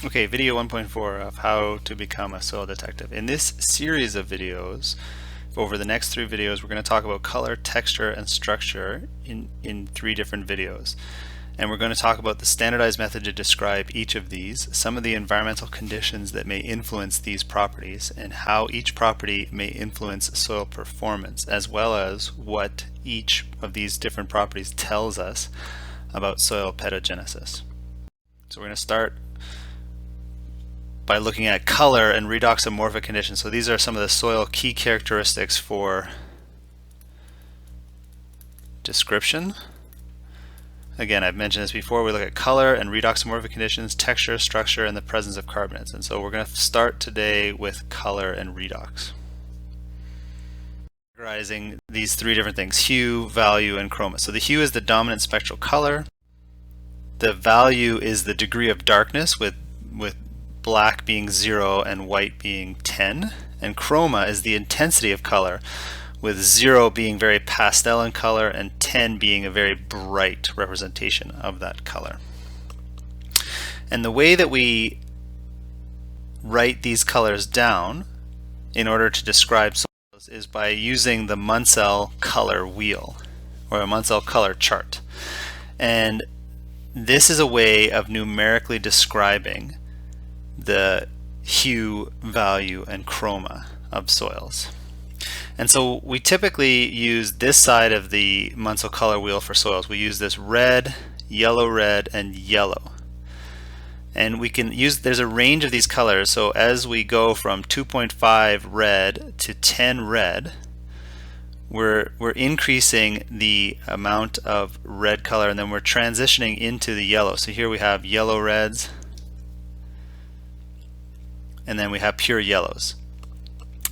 Okay, video 1.4 of how to become a soil detective. In this series of videos, over the next 3 videos, we're going to talk about color, texture, and structure in 3 different videos. And we're going to talk about the standardized method to describe each of these, some of the environmental conditions that may influence these properties, and how each property may influence soil performance, as well as what each of these different properties tells us about soil pedogenesis. So we're going to start by looking at color and redoxomorphic conditions. So these are some of the soil key characteristics for description. Again, I've mentioned this before. We look at color and redoxomorphic conditions, texture, structure, and the presence of carbonates. And so we're going to start today with color and redox. Categorizing these 3 different things: hue, value, and chroma. So the hue is the dominant spectral color. The value is the degree of darkness, with black being 0 and white being 10. And chroma is the intensity of color, with 0 being very pastel in color and 10 being a very bright representation of that color. And the way that we write these colors down in order to describe soils is by using the Munsell color wheel, or a Munsell color chart. And this is a way of numerically describing the hue, value, and chroma of soils. And so we typically use this side of the Munsell color wheel for soils. We use this red, and yellow. And we can use, there's a range of these colors. So as we go from 2.5 red to 10 red, we're increasing the amount of red color, and then we're transitioning into the yellow. So here we have yellow reds, and then we have pure yellows.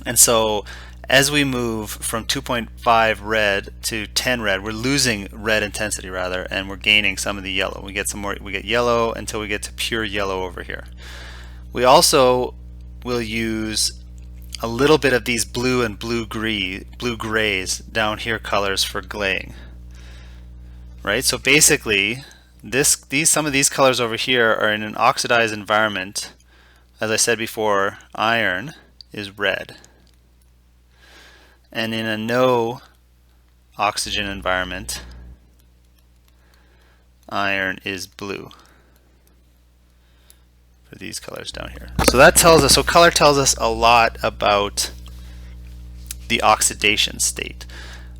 And so as we move from 2.5 red to 10 red, we're losing red intensity rather, and we're gaining some of the yellow. We get some more, we get yellow until we get to pure yellow over here. We also will use a little bit of these blue and blue grays down here colors for glaying. Right? So basically some of these colors over here are in an oxidized environment. As I said before, iron is red. And in a no oxygen environment, iron is blue for these colors down here. So that tells us, so color tells us a lot about the oxidation state.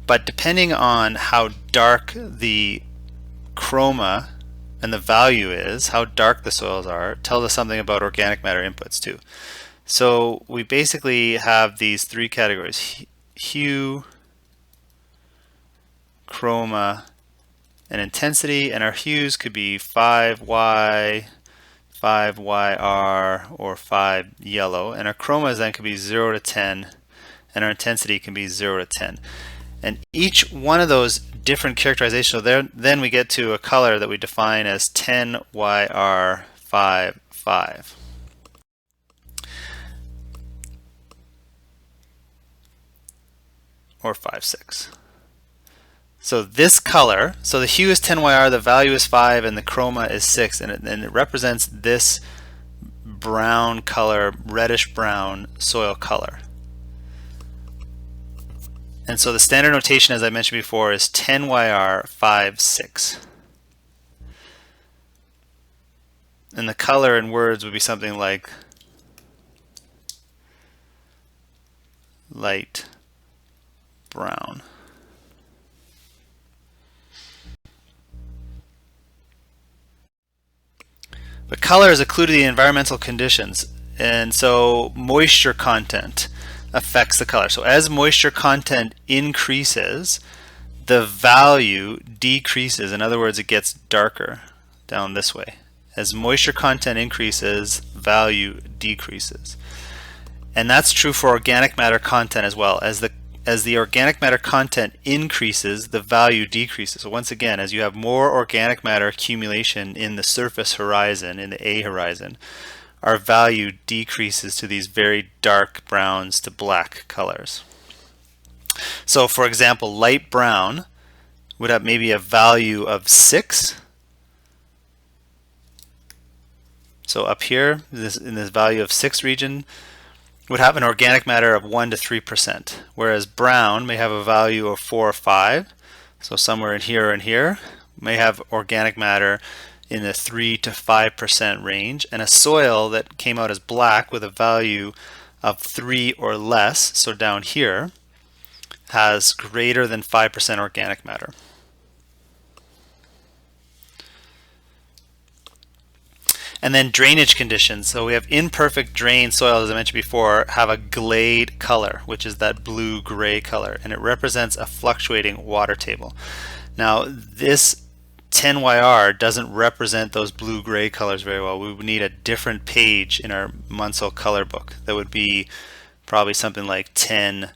But depending on how dark the chroma and the value is, how dark the soils are, tells us something about organic matter inputs too. So we basically have these 3 categories: hue, chroma, and intensity. And our hues could be 5Y, 5YR, or 5 yellow. And our chromas then could be 0 to 10, and our intensity can be 0 to 10. And each one of those different characterizations, so then we get to a color that we define as 10YR55. Or 5,6. So this color, so the hue is 10YR, the value is 5, and the chroma is 6, and it represents this brown color, reddish brown soil color. And so the standard notation, as I mentioned before, is 10YR56. And the color in words would be something like light brown. But color is a clue to the environmental conditions, and so moisture content affects the color. So as moisture content increases, the value decreases. In other words, it gets darker down this way. As moisture content increases, value decreases. And that's true for organic matter content as well. As the organic matter content increases, the value decreases. So once again, as you have more organic matter accumulation in the surface horizon, in the A horizon, our value decreases to these very dark browns to black colors. So for example, light brown would have maybe a value of 6. So up here, in this value of 6 region, would have an organic matter of 1 to 3%, whereas brown may have a value of 4 or 5, so somewhere in here or in here, may have organic matter in the 3 to 5% range, and a soil that came out as black with a value of 3 or less, so down here, has greater than 5% organic matter. And then drainage conditions. So we have imperfect drained soil, as I mentioned before, have a glade color, which is that blue-gray color, and it represents a fluctuating water table. Now, this 10YR doesn't represent those blue-gray colors very well. We would need a different page in our Munsell color book. That would be probably something like 10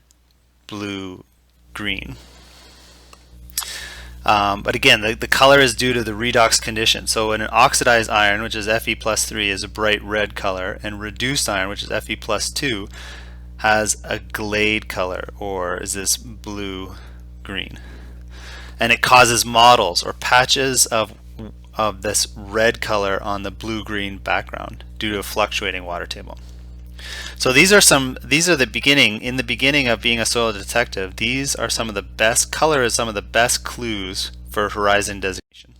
blue-green. But again, the color is due to the redox condition. So in an oxidized iron, which is Fe+3, is a bright red color, and reduced iron, which is Fe+2, has a glade color, or is this blue-green. And it causes mottles or patches of this red color on the blue-green background due to a fluctuating water table. So these are the beginning. In the beginning of being a soil detective, these are some of the best, color is some of the best clues for horizon designation.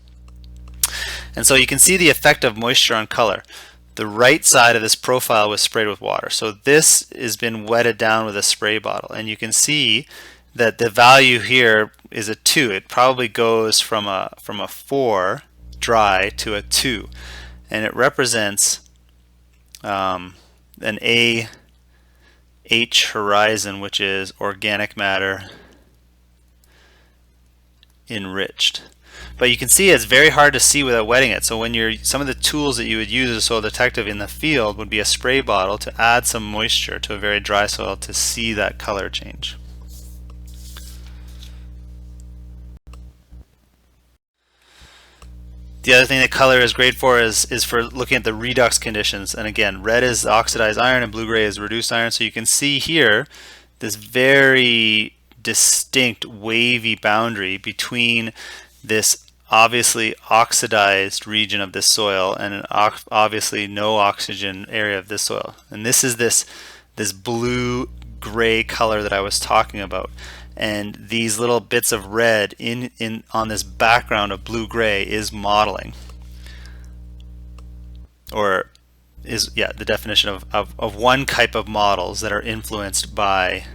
And so you can see the effect of moisture on color. The right side of this profile was sprayed with water. So this has been wetted down with a spray bottle, and you can see that the value here is a 2. It probably goes from a 4 dry to a 2, and it represents an AH horizon, which is organic matter enriched. But you can see it's very hard to see without wetting it. So when some of the tools that you would use as a soil detective in the field would be a spray bottle to add some moisture to a very dry soil to see that color change. The other thing that color is great for is for looking at the redox conditions. And again, red is oxidized iron and blue-gray is reduced iron. So you can see here this very distinct wavy boundary between this obviously oxidized region of this soil and an obviously no oxygen area of this soil. And this is this blue-gray color that I was talking about. And these little bits of red on this background of blue-gray is mottling, or is the definition of one type of models that are influenced by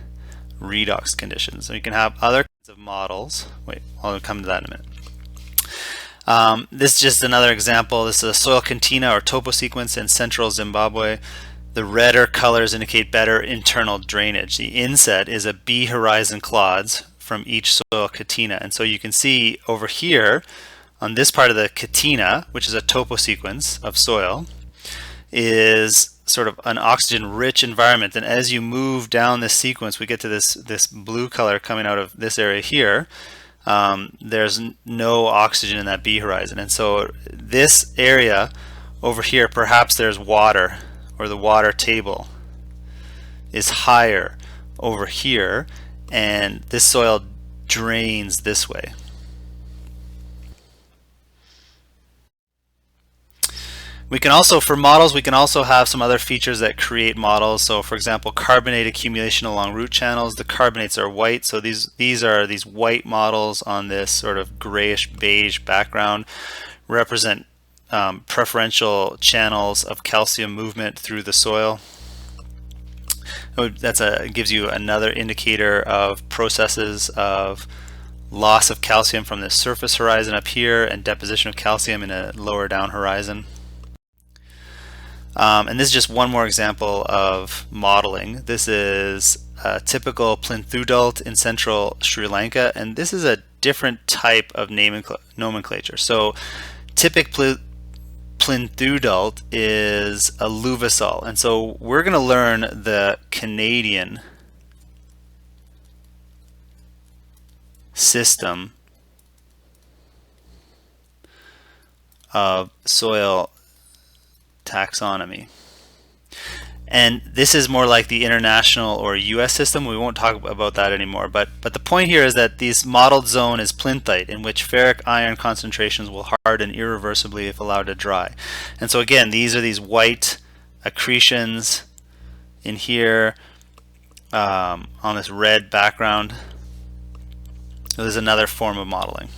redox conditions. So you can have other kinds of models. Wait, I'll come to that in a minute. This is just another example. This is a soil cantina or topo sequence in central Zimbabwe. The redder colors indicate better internal drainage. The inset is a B horizon clods from each soil cantina. And so you can see over here on this part of the cantina, which is a topo sequence of soil, is sort of an oxygen rich environment. And as you move down this sequence, we get to this blue color coming out of this area here. There's no oxygen in that B horizon. And so this area over here, perhaps there's water, or the water table is higher over here, and this soil drains this way. We can also, for models, we can also have some other features that create models. So for example, carbonate accumulation along root channels. The carbonates are white, so these are these white models on this sort of grayish beige background represent preferential channels of calcium movement through the soil. It gives you another indicator of processes of loss of calcium from the surface horizon up here and deposition of calcium in a lower down horizon. And this is just one more example of modeling. This is a typical plinthudult in central Sri Lanka, and this is a different type of nomenclature. So typical plinthudult is a luvasol, and so we're going to learn the Canadian system of soil taxonomy. And this is more like the international or US system. We won't talk about that anymore. But the point here is that this modeled zone is plinthite, in which ferric iron concentrations will harden irreversibly if allowed to dry. And so again, these are these white accretions in here on this red background. So this is another form of modeling.